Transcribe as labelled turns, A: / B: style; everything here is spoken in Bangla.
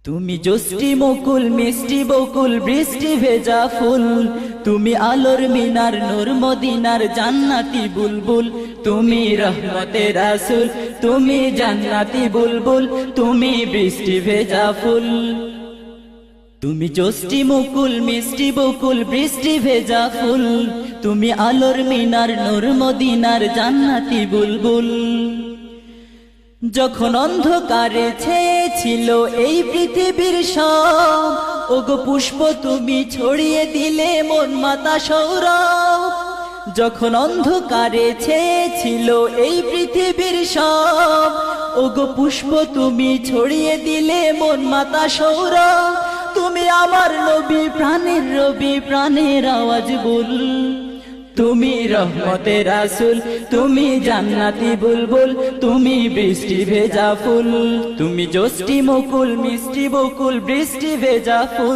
A: তুমি জষ্টি মুকুল মিষ্টি বকুল বৃষ্টি ভেজা ফুল, তুমি আলোর মিনার নূর মদিনার জান্নাতি বুলবুল, তুমি রহমতের রাসূল, তুমি জান্নাতি বুলবুল, তুমি বৃষ্টি ভেজা ফুল। তুমি জষ্টি মুকুল মিষ্টি বকুল বৃষ্টি ভেজা ফুল, তুমি আলোর মিনার নূর মদিনার জান্নাতি বুলবুল। যখন অন্ধকারে ছেয়েছিল এই পৃথিবীর সব, ওগো পুষ্প তুমি ছড়িয়ে দিলে মন মাতা সৌরভ। যখন অন্ধকারে ছেয়েছিল এই পৃথিবীর সব, ওগো পুষ্প তুমি ছড়িয়ে দিলে মন মাতা সৌরভ। তুমি আমার নবী প্রাণের রবি প্রাণের আওয়াজ বল, তুমি রহমতের রাসূল, তুমি জান্নাতি বুলবুল, তুমি বৃষ্টি ভেজা ফুল। তুমি জষ্টি মুকুল মিষ্টি বকুল বৃষ্টি ভেজা ফুল।